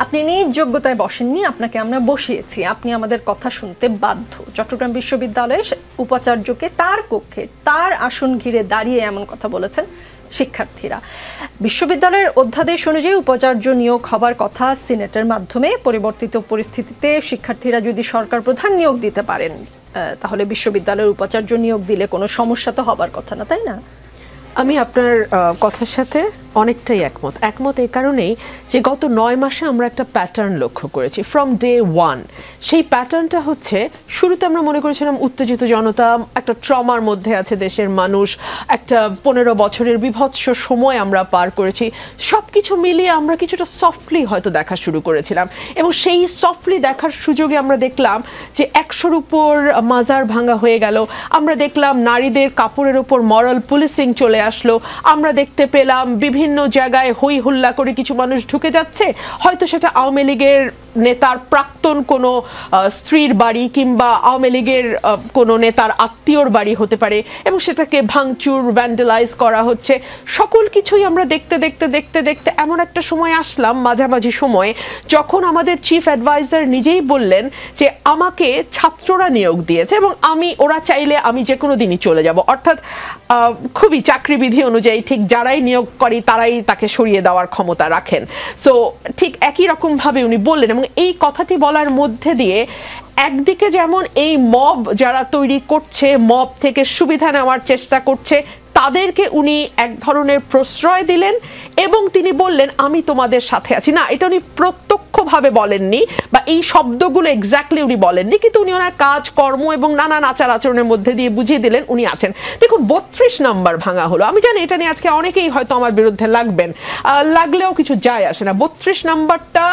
আপনি নিজ যোগ্যতায় বসেননি, আপনাকে আমরা বসিয়েছি, আপনি আমাদের কথা শুনতে বাধ্য। চট্টগ্রাম বিশ্ববিদ্যালয়ে উপাচার্যকে তার কক্ষে তার আসন ঘিরে দাঁড়িয়ে এমন কথা বলেছেন শিক্ষার্থীরা। বিশ্ববিদ্যালয়ের অধ্যাদেশ অনুযায়ী উপাচার্য নিয়োগ হবার কথা সিনেটের মাধ্যমে। পরিবর্তিত পরিস্থিতিতে শিক্ষার্থীরা যদি সরকার প্রধান নিয়োগ দিতে পারেন তাহলে বিশ্ববিদ্যালয়ের উপাচার্য নিয়োগ দিলে কোনো সমস্যা তো হবার কথা না, তাই না? আমি আপনার কথার সাথে অনেকটাই একমত এই কারণেই যে গত 9 মাসে আমরা একটা প্যাটার্ন লক্ষ্য করেছি ফ্রম ডে ওয়ান। সেই প্যাটার্নটা হচ্ছে, শুরুতে আমরা মনে করেছিলাম উত্তেজিত জনতা, একটা ট্রমার মধ্যে আছে দেশের মানুষ, একটা 15 বছরের বিভৎস সময় আমরা পার করেছি। সব কিছু মিলিয়ে আমরা কিছুটা সফটলি হয়তো দেখা শুরু করেছিলাম, এবং সেই সফটলি দেখার সুযোগে আমরা দেখলাম যে 100-র উপর মাজার ভাঙা হয়ে গেল। আমরা দেখলাম নারীদের কাপড়ের উপর মরাল পুলিশিং চলে আসলো। আমরা দেখতে পেলাম বিভিন্ন জায়গায় হই হুল্লা করে কিছু মানুষ ঢুকে যাচ্ছে, হয়তো সেটা আওয়ামী লীগের নেতার প্রাক্তন কোনো স্ত্রীর বাড়ি কিংবা আওয়ামী লীগের কোনো নেতার আত্মীয়র বাড়ি হতে পারে, এবং সেটাকে ভাঙচুর ভ্যান্ডালাইজ করা হচ্ছে। সকল কিছুই আমরা দেখতে দেখতে দেখতে দেখতে এমন একটা সময় আসলাম, মাঝামাঝি সময়ে, যখন আমাদের চিফ অ্যাডভাইজার নিজেই বললেন যে আমাকে ছাত্ররা নিয়োগ দিয়েছে এবং ওরা চাইলে আমি যে কোনো দিনই চলে যাব। অর্থাৎ খুবই চাকরিবিধি অনুযায়ী ঠিক যারাই নিয়োগ করে তারাই তাকে সরিয়ে দেওয়ার ক্ষমতা রাখেন। সো ঠিক একই রকমভাবে উনি বললেন, এবং এই কথাটি বলার মধ্যে দিয়ে একদিকে যেমন এই মব যারা তৈরি করছে, মব থেকে সুবিধা নেওয়ার চেষ্টা করছে, তাদেরকে উনি এক ধরনের প্রশ্রয় দিলেন এবং তিনি বললেন আমি তোমাদের সাথে আছি। না, এটা উনি প্রত্যক্ষভাবে বলেননি বা এই শব্দগুলো এক্স্যাক্টলি উনি বলেননি, কিন্তু উনি ওনার কাজ কর্ম এবং নানান আচার আচরণের মধ্যে দিয়ে বুঝিয়ে দিলেন উনি আছেন। দেখুন, 32 নাম্বার ভাঙা হলো। আমি জানি এটা নিয়ে আজকে অনেকেই হয়তো আমার বিরুদ্ধে লাগলেও কিছু যায় আসে না। 32 নাম্বারটা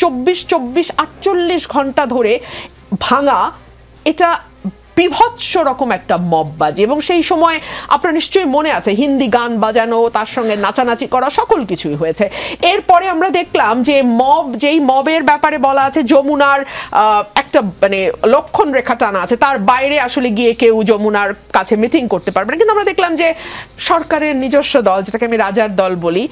24-48 ঘন্টা ধরে ভাঙা, এটা বিভৎস রকম একটা মববাজি। এবং সেই সময় আপনার নিশ্চয়ই মনে আছে হিন্দি গান বাজানো, তার সঙ্গে নাচানাচি করা, সকল কিছুই হয়েছে। এরপরে আমরা দেখলাম যে যেই মবের ব্যাপারে বলা আছে যমুনার একটা মানে লক্ষণ রেখা টানা আছে, তার বাইরে আসলে গিয়ে কেউ যমুনার কাছে মিটিং করতে পারবে না। কিন্তু আমরা দেখলাম যে সরকারের নিজস্ব দল, যেটাকে আমি রাজার দল বলি,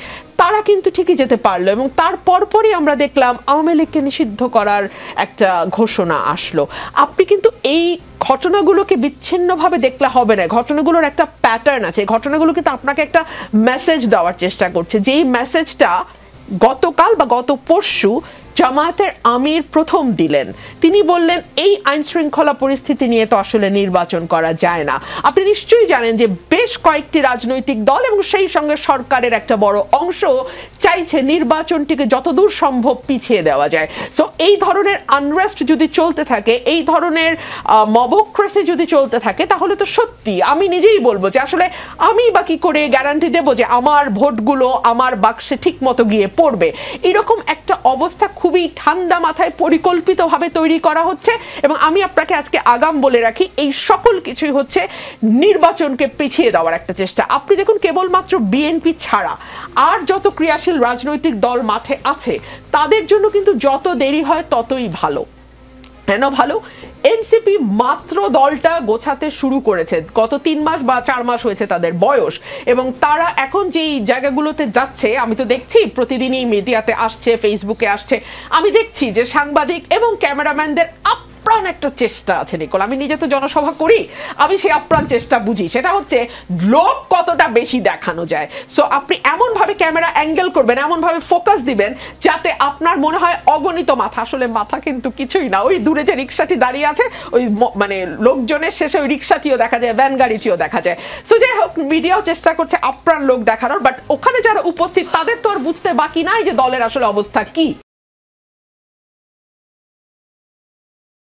তারা কিন্তু ঠিকই যেতে পারলো, এবং তার পরপরই আমরা দেখলাম আওয়ামী লীগকে নিষিদ্ধ করার একটা ঘোষণা আসলো। আপনি কিন্তু এই ঘটনাগুলোকে বিচ্ছিন্নভাবে দেখলে হবে না, ঘটনাগুলোর একটা প্যাটার্ন আছে। ঘটনাগুলো কিন্তু আপনাকে একটা মেসেজ দেওয়ার চেষ্টা করছে, যেই মেসেজটা গতকাল বা গত পরশু জামায়াতের আমির প্রথম দিলেন। তিনি বললেন এই আইন শৃঙ্খলা পরিস্থিতি নিয়ে তো আসলে নির্বাচন করা যায় না। আপনি নিশ্চয়ই জানেন যে বেশ কয়েকটি রাজনৈতিক দল এবং সেই সঙ্গে সরকারের একটা বড় অংশ চাইছে নির্বাচনটিকে যতদূর সম্ভব পিছিয়ে দেওয়া যায়। সো এই ধরনের আনরেস্ট যদি চলতে থাকে, এই ধরনের মবক্রেসি যদি চলতে থাকে, তাহলে তো সত্যি আমি নিজেই বলবো যে আসলে আমি বা কি করে গ্যারান্টি দেবো যে আমার ভোটগুলো আমার বাক্সে ঠিক মতো গিয়ে পড়বে। এরকম একটা অবস্থা খুবই ঠান্ডা মাথায় পরিকল্পিতভাবে তৈরি করা হচ্ছে, এবং আমি আপনাকে আজকে আগাম বলে রাখি এই সকল কিছুই হচ্ছে নির্বাচনকে পিছিয়ে দেওয়ার একটা চেষ্টা। আপনি দেখুন, কেবলমাত্র বিএনপি ছাড়া আর যত ক্রিয়াশীল রাজনৈতিক দল মাঠে আছে তাদের জন্য কিন্তু যত দেরি হয় ততই ভালো। কেন ভালো? এনসিপি মাত্র দলটা গোছাতে শুরু করেছে, গত 3 মাস বা 4 মাস হয়েছে তাদের বয়স, এবং তারা এখন যেই জায়গাগুলোতে যাচ্ছে, আমি তো দেখছি প্রতিদিনই মিডিয়াতে আসছে, ফেসবুকে আসছে, আমি দেখছি যে সাংবাদিক এবং ক্যামেরাম্যানদের আপ্রাণ একটা চেষ্টা আছে। নিকোল, আমি নিজে তো জনসভা করি, আমি সেই আপ্রাণ চেষ্টা বুঝি। সেটা হচ্ছে লোক কতটা বেশি দেখানো যায়। সো আপনি এমনভাবে ক্যামেরা অ্যাঙ্গেল করবেন, এমনভাবে ফোকাস দিবেন যাতে আপনার মনে হয় অগণিত মাথা, আসলে মাথা কিন্তু কিছুই না। ওই দূরে যে রিক্সাটি দাঁড়িয়ে আছে, ওই মানে লোকজনের শেষে ওই রিক্সাটিও দেখা যায়, ভ্যান গাড়িটিও দেখা যায়। সো যাই হোক, মিডিয়াও চেষ্টা করছে আপ্রাণ লোক দেখানোর, বাট ওখানে যারা উপস্থিত তাদের তো আর বুঝতে বাকি নাই যে দলের আসলে অবস্থা কি।